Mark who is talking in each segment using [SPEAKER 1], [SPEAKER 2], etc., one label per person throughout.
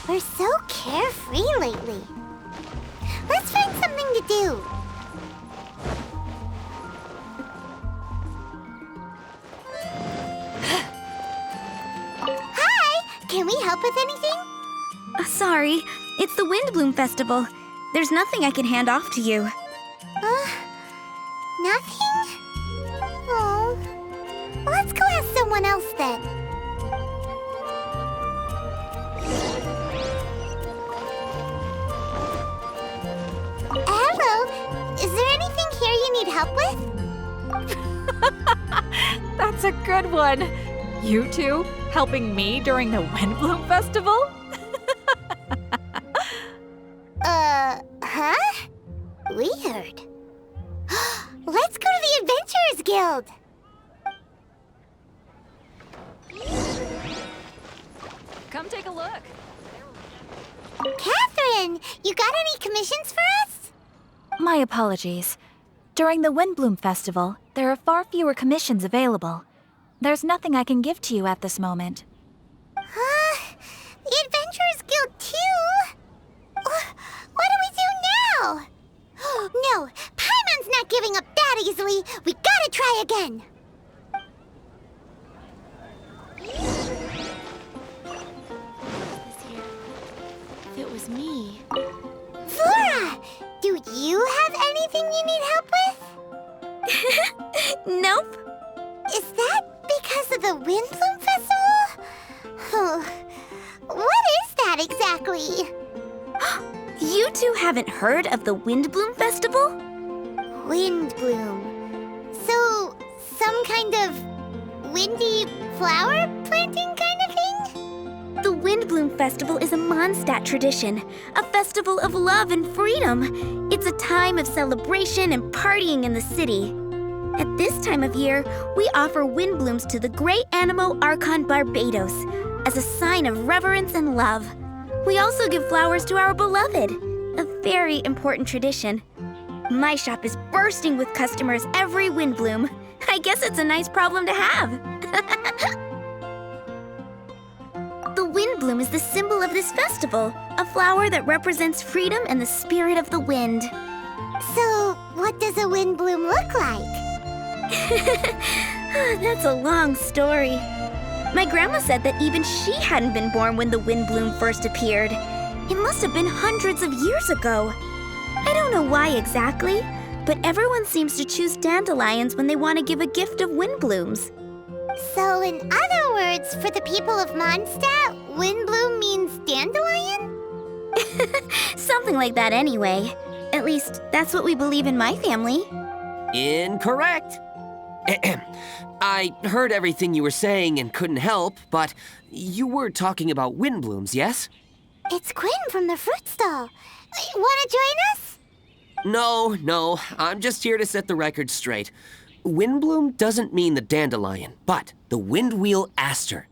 [SPEAKER 1] We're so carefree lately. Let's find something to do. Hi! Can we help with anything?
[SPEAKER 2] Sorry, it's the Windblume Festival. There's nothing I can hand off to you.
[SPEAKER 1] Nothing? Oh. Well, let's go ask someone else then. Hello. Is there anything here you need help with?
[SPEAKER 3] That's a good one. You two helping me during the Windblume Festival?
[SPEAKER 1] Huh? Weird. Let's go to the Adventurers Guild.
[SPEAKER 3] Come take a look.
[SPEAKER 1] Catherine, you got any commissions for us?
[SPEAKER 2] My apologies. During the Windblume Festival, there are far fewer commissions available. There's nothing I can give to you at this moment.
[SPEAKER 1] The Adventurers Guild too? What do we do now? No, Paimon's not giving up that easily. We gotta try again.
[SPEAKER 4] If it was me.
[SPEAKER 1] Flora, do you have anything you need help with?
[SPEAKER 2] Nope.
[SPEAKER 1] Is that because of the Windblume Festival? What is that exactly?
[SPEAKER 2] You two haven't heard of the Windblume Festival?
[SPEAKER 1] Windblume. So, some kind of windy flower planting kind of thing?
[SPEAKER 2] The Windblume Festival is a Monstadt tradition, a festival of love and freedom. It's a time of celebration and partying in the city. At this time of year, we offer windblooms to the great Animo Archon Barbados as a sign of reverence and love. We also give flowers to our beloved, a very important tradition. My shop is bursting with customers every Windblume. I guess it's a nice problem to have. The Windblume is the symbol of this festival, a flower that represents freedom and the spirit of the wind.
[SPEAKER 1] So, what does a windblume look like?
[SPEAKER 2] That's a long story. My grandma said that even she hadn't been born when the Windblume first appeared. It must have been hundreds of years ago. I don't know why exactly, but everyone seems to choose dandelions when they want to give a gift of windblooms.
[SPEAKER 1] So, in other words, for the people of Monstadt, windblume means dandelion?
[SPEAKER 2] Something like that anyway. At least, that's what we believe in my family.
[SPEAKER 5] Incorrect. I heard everything you were saying and couldn't help, but you were talking about windblooms, yes?
[SPEAKER 1] It's Quinn from the fruit stall. Wanna join us?
[SPEAKER 5] No, I'm just here to set the record straight. Windblume doesn't mean the dandelion, but the windwheel aster.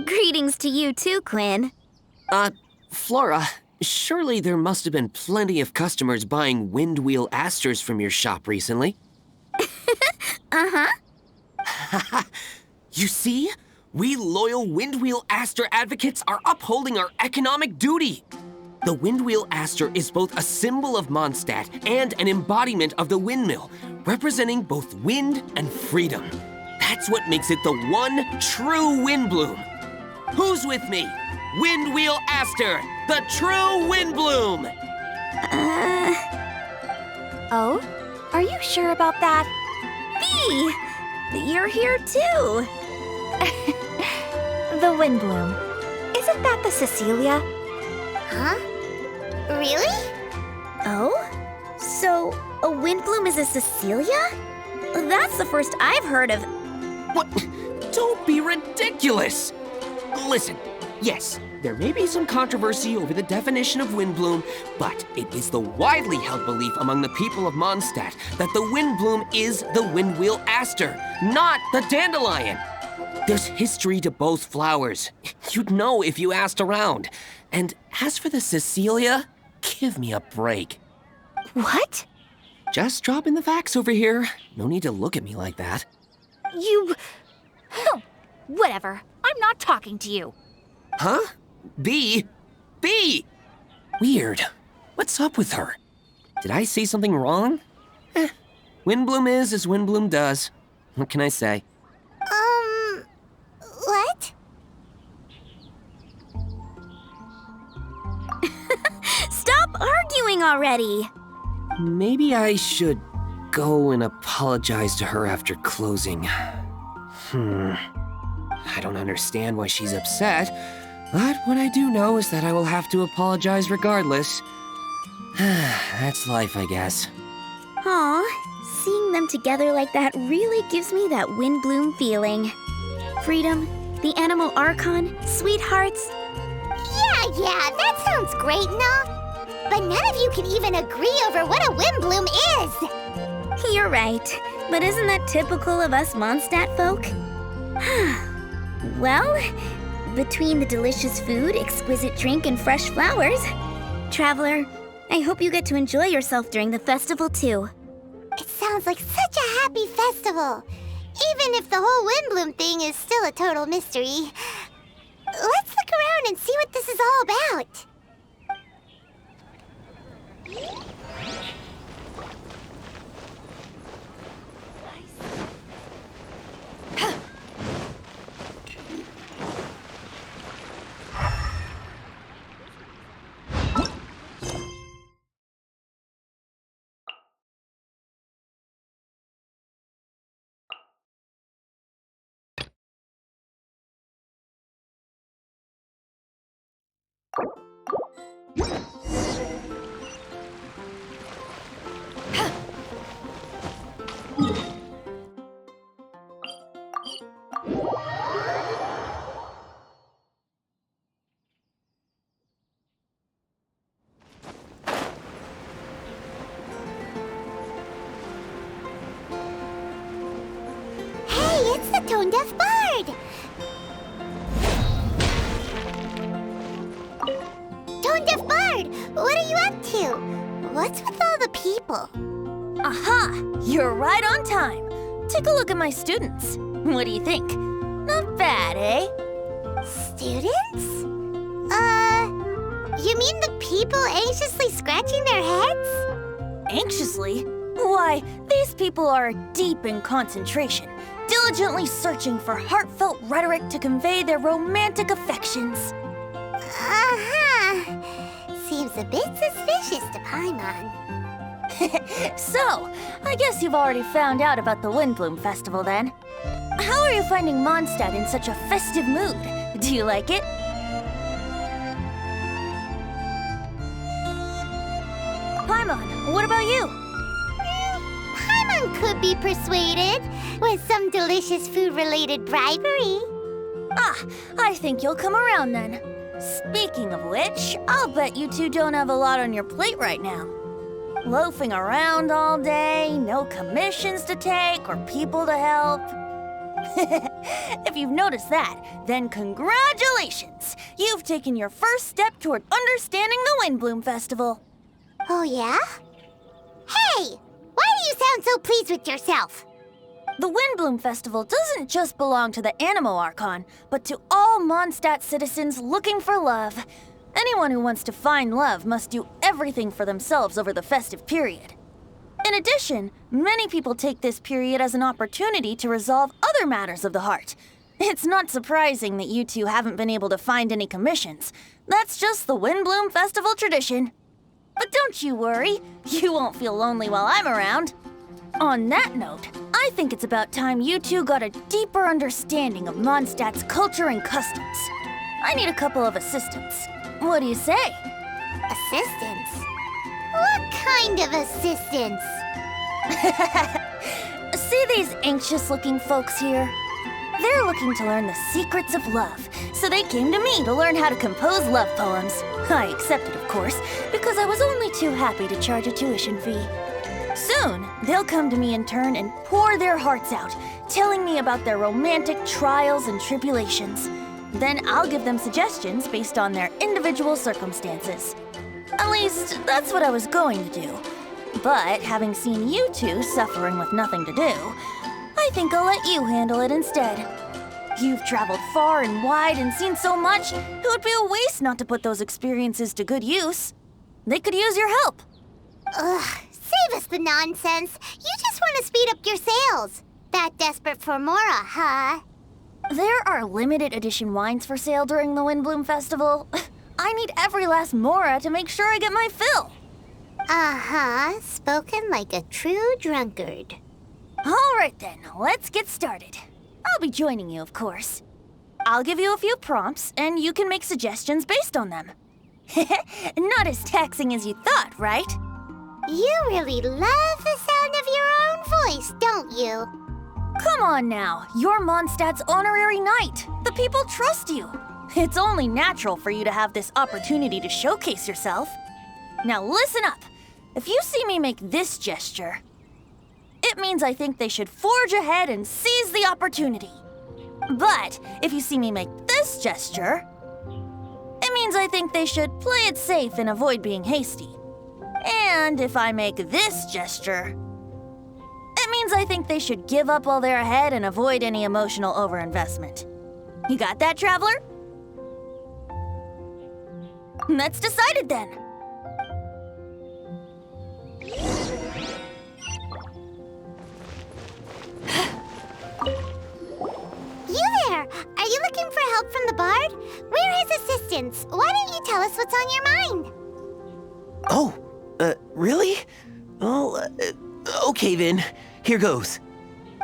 [SPEAKER 2] Greetings to you too, Quinn.
[SPEAKER 5] Flora, surely there must have been plenty of customers buying windwheel asters from your shop recently.
[SPEAKER 2] Uh-huh.
[SPEAKER 5] You see? We loyal windwheel aster advocates are upholding our economic duty. The windwheel aster is both a symbol of Mondstadt and an embodiment of the windmill, representing both wind and freedom. That's what makes it the one true windbloom. Who's with me? Windwheel aster, the true windbloom!
[SPEAKER 2] Oh? Are you sure about that? Bee! You're here too! The Windblume. Isn't that the Cecilia?
[SPEAKER 1] Huh? Really?
[SPEAKER 2] Oh? So, a Windblume is a Cecilia? That's the first I've heard of.
[SPEAKER 5] What? Don't be ridiculous! Listen, yes, there may be some controversy over the definition of windbloom, but it is the widely held belief among the people of Mondstadt that the windbloom is the windwheel aster, not the dandelion. There's history to both flowers. You'd know if you asked around. And as for the Cecilia, give me a break.
[SPEAKER 2] What?
[SPEAKER 5] Just dropping the facts over here. No need to look at me like that.
[SPEAKER 3] You... Whatever. I'm not talking to you.
[SPEAKER 5] Huh? Bee? be? Weird. What's up with her? Did I say something wrong? Windblume is as Windblume does. What can I say?
[SPEAKER 1] What?
[SPEAKER 2] Stop arguing already!
[SPEAKER 5] Maybe I should go and apologize to her after closing. I don't understand why she's upset, but what I do know is that I will have to apologize regardless. That's life, I guess.
[SPEAKER 2] Aw, seeing them together like that really gives me that Windblume feeling. Freedom, the Animal Archon, sweethearts.
[SPEAKER 1] Yeah, that sounds great and all. But none of you can even agree over what a Windblume is.
[SPEAKER 2] You're right, but isn't that typical of us Monstadt folk? Well, between the delicious food, exquisite drink, and fresh flowers, Traveler, I hope you get to enjoy yourself during the festival too.
[SPEAKER 1] It sounds like such a happy festival. Even if the whole Windblume thing is still a total mystery. Let's look around and see what this is all about. It's the tone-deaf bard! Tone-deaf bard, what are you up to? What's with all the people?
[SPEAKER 4] Aha! You're right on time. Take a look at my students. What do you think? Not bad, eh?
[SPEAKER 1] Students? You mean the people anxiously scratching their heads?
[SPEAKER 4] Anxiously? Why, these people are deep in concentration, diligently searching for heartfelt rhetoric to convey their romantic affections.
[SPEAKER 1] Uh-huh. Seems a bit suspicious to Paimon.
[SPEAKER 4] So, I guess you've already found out about the Windblume Festival then. How are you finding Monstadt in such a festive mood? Do you like it? Paimon, what about you?
[SPEAKER 1] Paimon could be persuaded with some delicious food-related bribery.
[SPEAKER 4] Ah, I think you'll come around then. Speaking of which, I'll bet you two don't have a lot on your plate right now. Loafing around all day, no commissions to take or people to help. If you've noticed that, then congratulations! You've taken your first step toward understanding the Windblume Festival.
[SPEAKER 1] Oh, yeah? Hey! Why do you sound so pleased with yourself?
[SPEAKER 4] The Windblume Festival doesn't just belong to the Animal Archon, but to all Mondstadt citizens looking for love. Anyone who wants to find love must do everything for themselves over the festive period. In addition, many people take this period as an opportunity to resolve other matters of the heart. It's not surprising that you two haven't been able to find any commissions. That's just the Windblume Festival tradition. But don't you worry, you won't feel lonely while I'm around. On that note, I think it's about time you two got a deeper understanding of Mondstadt's culture and customs. I need a couple of assistants. What do you say?
[SPEAKER 1] Assistance? What kind of assistance?
[SPEAKER 4] See these anxious-looking folks here? They're looking to learn the secrets of love, so they came to me to learn how to compose love poems. I accepted, of course, because I was only too happy to charge a tuition fee. Soon, they'll come to me in turn and pour their hearts out, telling me about their romantic trials and tribulations. Then I'll give them suggestions based on their individual circumstances. At least, that's what I was going to do. But having seen you two suffering with nothing to do, I think I'll let you handle it instead. You've traveled far and wide and seen so much, it would be a waste not to put those experiences to good use. They could use your help.
[SPEAKER 1] Ugh, save us the nonsense. You just want to speed up your sales. That desperate for more, huh?
[SPEAKER 4] There are limited edition wines for sale during the Windblume Festival. I need every last mora to make sure I get my fill.
[SPEAKER 1] Uh-huh, spoken like a true drunkard.
[SPEAKER 4] All right then, let's get started. I'll be joining you, of course. I'll give you a few prompts, and you can make suggestions based on them. Not as taxing as you thought, right?
[SPEAKER 1] You really love the sound of your own voice, don't you?
[SPEAKER 4] Come on now, you're Mondstadt's honorary knight. The people trust you. It's only natural for you to have this opportunity to showcase yourself. Now listen up. If you see me make this gesture, it means I think they should forge ahead and seize the opportunity. But if you see me make this gesture, it means I think they should play it safe and avoid being hasty. And if I make this gesture, it means I think they should give up while they're ahead and avoid any emotional overinvestment. You got that, traveler? That's decided then.
[SPEAKER 1] You there! Are you looking for help from the bard? We're his assistants. Why don't you tell us what's on your mind?
[SPEAKER 5] Oh, really? Well, okay then. Here goes.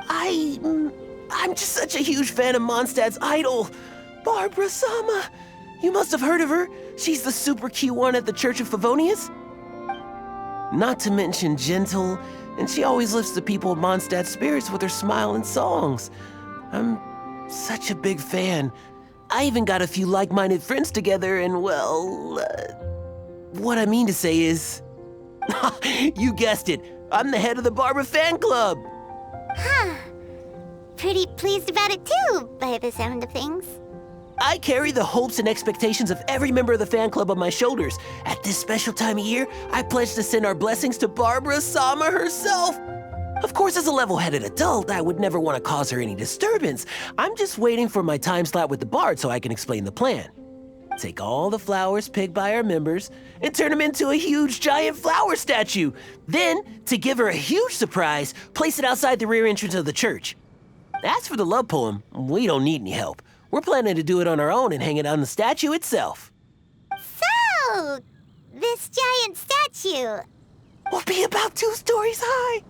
[SPEAKER 5] I'm just such a huge fan of Mondstadt's idol, Barbara Sama. You must have heard of her. She's the super cute one at the Church of Favonius. Not to mention gentle, and she always lifts the people of Mondstadt's spirits with her smile and songs. I'm such a big fan. I even got a few like-minded friends together, and well, what I mean to say is, you guessed it, I'm the head of the Barbara fan club.
[SPEAKER 1] Huh. Pretty pleased about it too, by the sound of things.
[SPEAKER 5] I carry the hopes and expectations of every member of the fan club on my shoulders. At this special time of year, I pledge to send our blessings to Barbara Sama herself. Of course, as a level-headed adult, I would never want to cause her any disturbance. I'm just waiting for my time slot with the bard so I can explain the plan. Take all the flowers picked by our members and turn them into a huge giant flower statue. Then, to give her a huge surprise, place it outside the rear entrance of the church. As for the love poem, we don't need any help. We're planning to do it on our own and hang it on the statue itself.
[SPEAKER 1] So, this giant statue.
[SPEAKER 5] Will be about 2 stories high.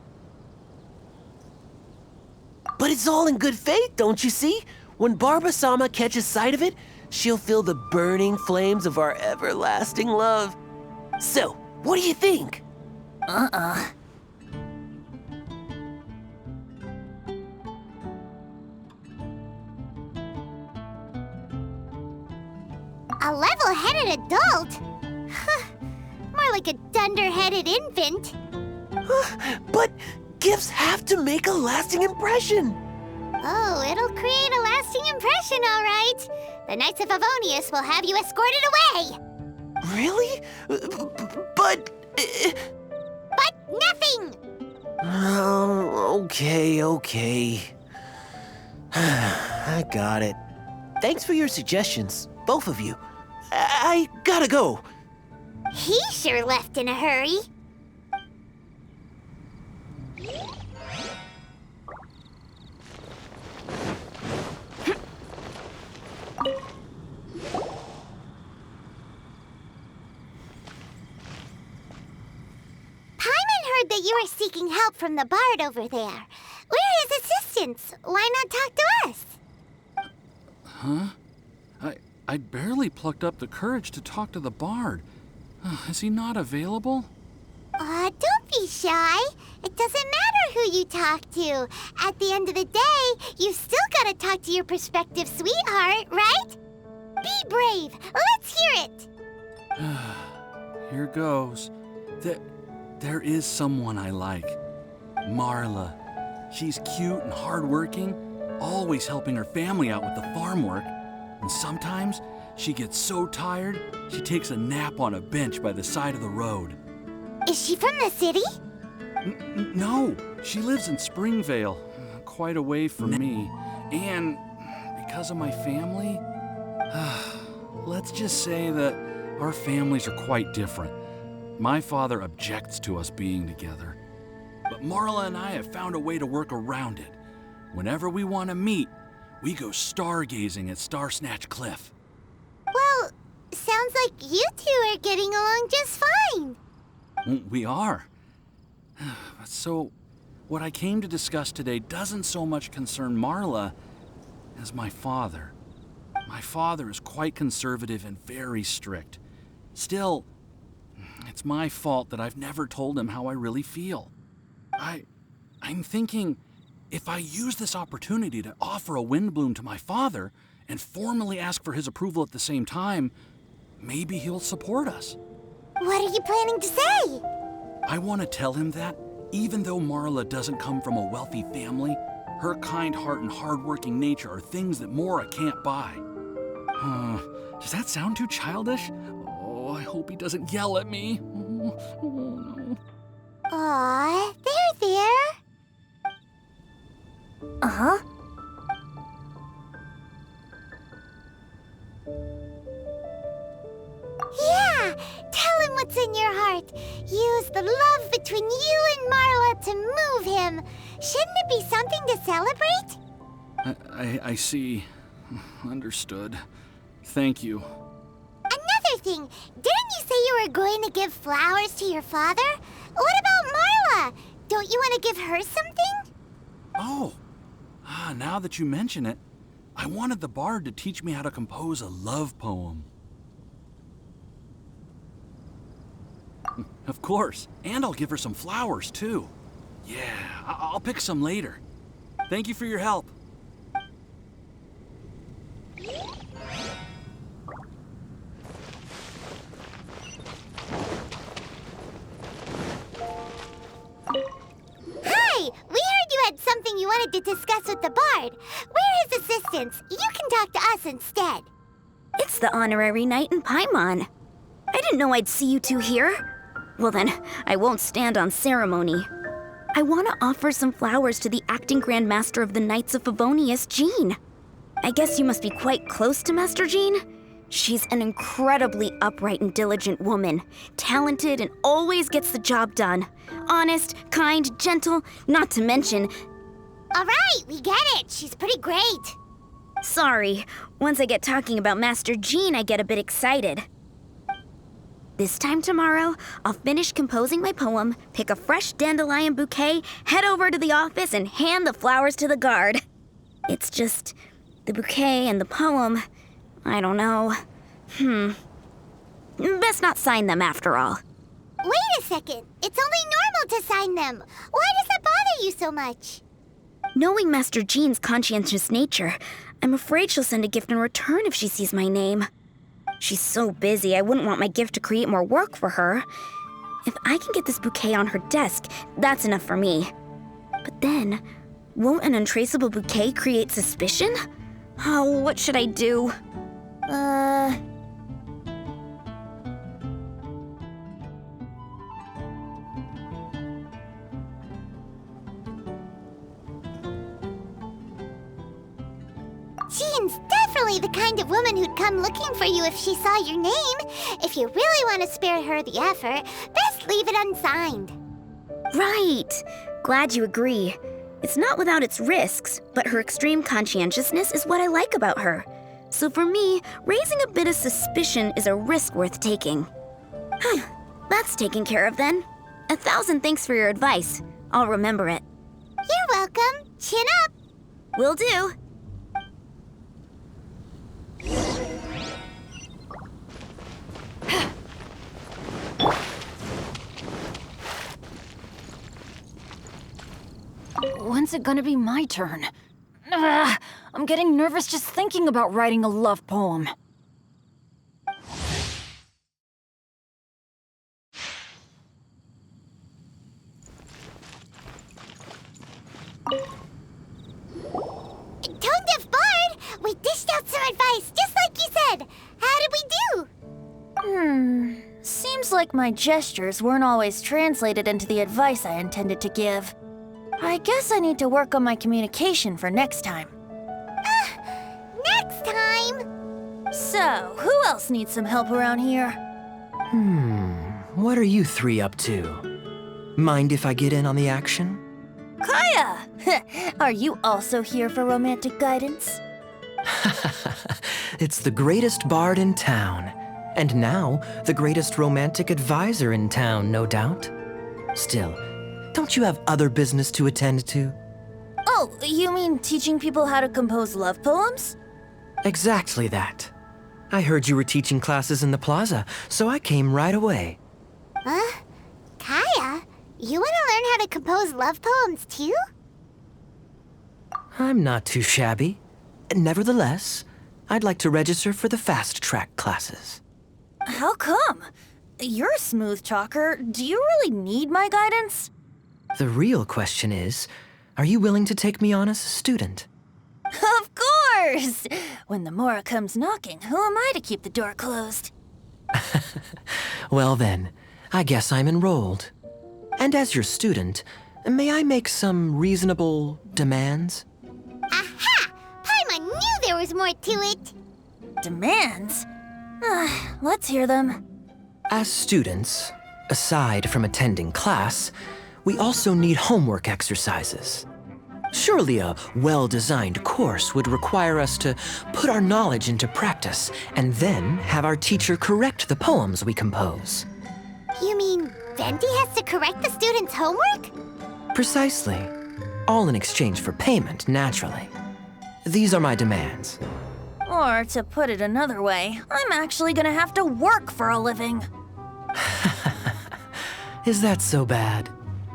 [SPEAKER 5] But it's all in good faith, don't you see? When Barbara Sama catches sight of it, she'll feel the burning flames of our everlasting love. So, what do you think?
[SPEAKER 1] A level-headed adult? More like a dunder-headed infant.
[SPEAKER 5] But gifts have to make a lasting impression.
[SPEAKER 1] Oh, it'll create a lasting impression, all right. The Knights of Favonius will have you escorted away.
[SPEAKER 5] Really? But...
[SPEAKER 1] But nothing!
[SPEAKER 5] Oh, okay. I got it. Thanks for your suggestions, both of you. I gotta go.
[SPEAKER 1] He sure left in a hurry. That you are seeking help from the bard over there. We're his assistants. Why not talk to us?
[SPEAKER 6] Huh? I barely plucked up the courage to talk to the bard. Is he not available?
[SPEAKER 1] Don't be shy. It doesn't matter who you talk to. At the end of the day, you still gotta talk to your prospective sweetheart, right? Be brave. Let's hear it.
[SPEAKER 6] Here goes. There is someone I like. Marla. She's cute and hardworking, always helping her family out with the farm work. And sometimes she gets so tired, she takes a nap on a bench by the side of the road.
[SPEAKER 1] Is she from the city?
[SPEAKER 6] No, she lives in Springvale, quite away from me. And because of my family? Let's just say that our families are quite different. My father objects to us being together. But Marla and I have found a way to work around it. Whenever we want to meet, we go stargazing at Star Snatch Cliff.
[SPEAKER 1] Well, sounds like you two are getting along just fine.
[SPEAKER 6] We are. So, what I came to discuss today doesn't so much concern Marla as my father. My father is quite conservative and very strict. Still, it's my fault that I've never told him how I really feel. I'm thinking, if I use this opportunity to offer a Windblume to my father and formally ask for his approval at the same time, maybe he'll support us.
[SPEAKER 1] What are you planning to say?
[SPEAKER 6] I want to tell him that, even though Marla doesn't come from a wealthy family, her kind heart and hardworking nature are things that Mora can't buy. Does that sound too childish? Oh, I hope he doesn't yell at me. Oh, no.
[SPEAKER 1] Aw, there.
[SPEAKER 4] Uh-huh.
[SPEAKER 1] Yeah, tell him what's in your heart. Use the love between you and Marla to move him. Shouldn't it be something to celebrate?
[SPEAKER 6] I see. Understood. Thank you.
[SPEAKER 1] Another thing, didn't you say you were going to give flowers to your father? What about Marla? Don't you want to give her something?
[SPEAKER 6] Oh, now that you mention it, I wanted the bard to teach me how to compose a love poem. Of course, and I'll give her some flowers, too. Yeah, I'll pick some later. Thank you for your help.
[SPEAKER 1] Hi, we heard you had something you wanted to discuss with the bard. We're his assistants. You can talk to us instead.
[SPEAKER 2] It's the honorary knight in Paimon. I didn't know I'd see you two here. Well then, I won't stand on ceremony. I want to offer some flowers to the acting Grand Master of the Knights of Favonius, Jean. I guess you must be quite close to Master Jean? She's an incredibly upright and diligent woman, talented and always gets the job done. Honest, kind, gentle, not to mention...
[SPEAKER 1] All right, we get it. She's pretty great.
[SPEAKER 2] Sorry, once I get talking about Master Jean, I get a bit excited. This time tomorrow, I'll finish composing my poem, pick a fresh dandelion bouquet, head over to the office, and hand the flowers to the guard. It's just the bouquet and the poem, I don't know. Best not sign them after all.
[SPEAKER 1] Wait a second. It's only normal to sign them. Why does that bother you so much?
[SPEAKER 2] Knowing Master Jean's conscientious nature, I'm afraid she'll send a gift in return if she sees my name. She's so busy, I wouldn't want my gift to create more work for her. If I can get this bouquet on her desk, that's enough for me. But then, won't an untraceable bouquet create suspicion? Oh, what should I do?
[SPEAKER 1] Jean's definitely the kind of woman who'd come looking for you if she saw your name. If you really want to spare her the effort, best leave it unsigned.
[SPEAKER 2] Right. Glad you agree. It's not without its risks, but her extreme conscientiousness is what I like about her. So for me, raising a bit of suspicion is a risk worth taking. That's taken care of then. 1,000 thanks for your advice. I'll remember it.
[SPEAKER 1] You're welcome. Chin up.
[SPEAKER 2] Will do.
[SPEAKER 4] When's it gonna be my turn? I'm getting nervous just thinking about writing a love poem.
[SPEAKER 1] Tone deaf bard, we dished out some advice, just like you said. How did we do?
[SPEAKER 4] Seems like my gestures weren't always translated into the advice I intended to give. I guess I need to work on my communication for next time. So, who else needs some help around here?
[SPEAKER 7] What are you three up to? Mind if I get in on the action?
[SPEAKER 4] Kaya! Are you also here for romantic guidance?
[SPEAKER 7] It's the greatest bard in town. And now, the greatest romantic advisor in town, no doubt. Still, don't you have other business to attend to?
[SPEAKER 4] Oh, you mean teaching people how to compose love poems?
[SPEAKER 7] Exactly that. I heard you were teaching classes in the plaza, so I came right away.
[SPEAKER 1] Huh? Kaya, you want to learn how to compose love poems too?
[SPEAKER 7] I'm not too shabby. Nevertheless, I'd like to register for the fast track classes.
[SPEAKER 4] How come? You're a smooth talker. Do you really need my guidance?
[SPEAKER 7] The real question is, are you willing to take me on as a student?
[SPEAKER 4] Of course! When the Mora comes knocking, who am I to keep the door closed?
[SPEAKER 7] Well then, I guess I'm enrolled. And as your student, may I make some reasonable demands?
[SPEAKER 1] Aha! Paimon knew there was more to it!
[SPEAKER 4] Demands? Let's hear them.
[SPEAKER 7] As students, aside from attending class, we also need homework exercises. Surely a well-designed course would require us to put our knowledge into practice and then have our teacher correct the poems we compose.
[SPEAKER 1] You mean Venti has to correct the students' homework?
[SPEAKER 7] Precisely. All in exchange for payment, naturally. These are my demands.
[SPEAKER 4] Or, to put it another way, I'm actually gonna have to work for a living.
[SPEAKER 7] Is that so bad?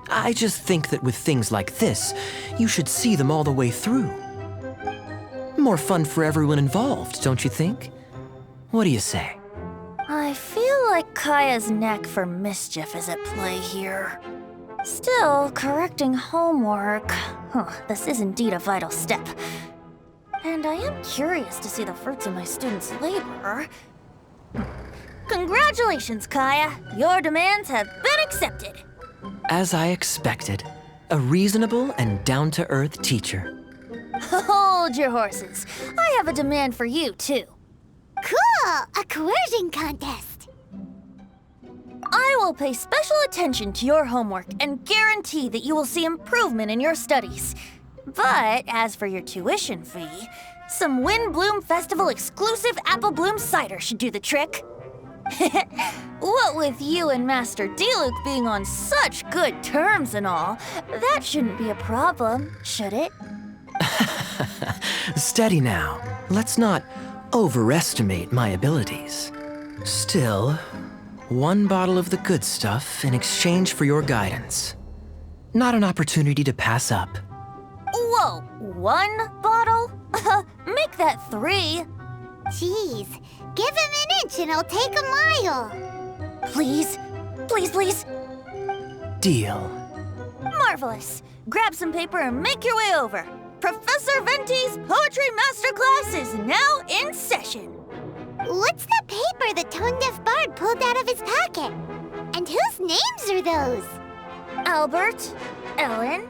[SPEAKER 7] I just think that with things like this, you should see them all the way through. More fun for everyone involved, don't you think? What do you say?
[SPEAKER 4] I feel like Kaya's knack for mischief is at play here. Still, correcting homework. This is indeed a vital step. And I am curious to see the fruits of my students' labor. Congratulations, Kaya! Your demands have been accepted.
[SPEAKER 7] As I expected, a reasonable and down-to-earth teacher.
[SPEAKER 4] Hold your horses. I have a demand for you, too.
[SPEAKER 1] Cool! A coercion contest!
[SPEAKER 4] I will pay special attention to your homework and guarantee that you will see improvement in your studies. But as for your tuition fee, some Windblume Festival exclusive apple bloom cider should do the trick. What with you and Master Diluc being on such good terms and all, that shouldn't be a problem, should it?
[SPEAKER 7] Steady now. Let's not overestimate my abilities. Still, one bottle of the good stuff in exchange for your guidance. Not an opportunity to pass up.
[SPEAKER 4] Whoa, one bottle? Make that 3.
[SPEAKER 1] Jeez, give him an inch and I'll take a mile.
[SPEAKER 4] Please, please, please.
[SPEAKER 7] Deal.
[SPEAKER 4] Marvelous. Grab some paper and make your way over. Professor Venti's Poetry Masterclass is now in session.
[SPEAKER 1] What's the paper the tone-deaf bard pulled out of his pocket? And whose names are those?
[SPEAKER 4] Albert, Ellen,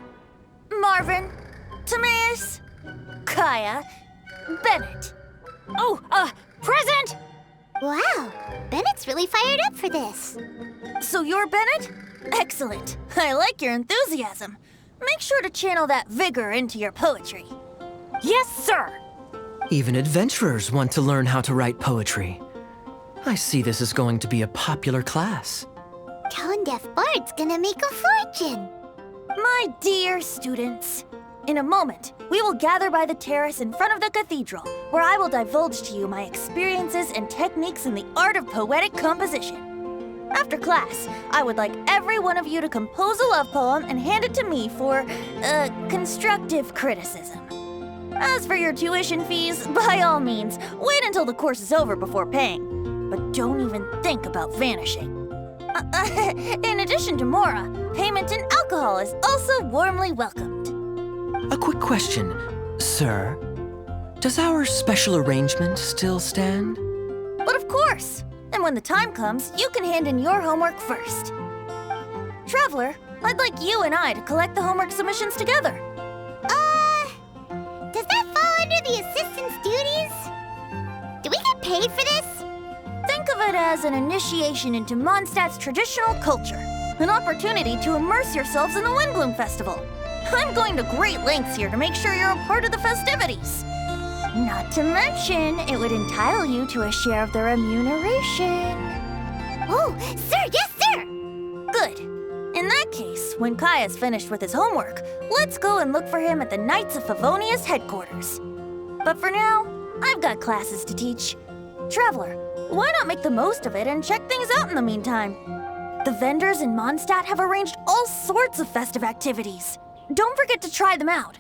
[SPEAKER 4] Marvin, Timaeus, Kaya, Bennett.
[SPEAKER 3] Oh, present!
[SPEAKER 1] Wow, Bennett's really fired up for this.
[SPEAKER 4] So you're Bennett? Excellent. I like your enthusiasm. Make sure to channel that vigor into your poetry.
[SPEAKER 3] Yes, sir!
[SPEAKER 7] Even adventurers want to learn how to write poetry. I see this is going to be a popular class.
[SPEAKER 1] Tone-deaf bard's gonna make a fortune.
[SPEAKER 4] My dear students, in a moment, we will gather by the terrace in front of the cathedral, where I will divulge to you my experiences and techniques in the art of poetic composition. After class, I would like every one of you to compose a love poem and hand it to me for, constructive criticism. As for your tuition fees, by all means, wait until the course is over before paying. But don't even think about vanishing. In addition to Mora, payment in alcohol is also warmly welcomed.
[SPEAKER 7] A quick question, sir. Does our special arrangement still stand?
[SPEAKER 4] But of course! And when the time comes, you can hand in your homework first. Traveler, I'd like you and I to collect the homework submissions together.
[SPEAKER 1] Does that fall under the assistant's duties? Do we get paid paid for this?
[SPEAKER 4] Think of it as an initiation into Mondstadt's traditional culture. An opportunity to immerse yourselves in the Windblume Festival. I'm going to great lengths here to make sure you're a part of the festivities. Not to mention, it would entitle you to a share of the remuneration.
[SPEAKER 1] Oh, sir, yes, sir!
[SPEAKER 4] Good. In that case, when Kaya's finished with his homework, let's go and look for him at the Knights of Favonia's headquarters. But for now, I've got classes to teach. Traveler, why not make the most of it and check things out in the meantime? The vendors in Mondstadt have arranged all sorts of festive activities. Don't forget to try them out.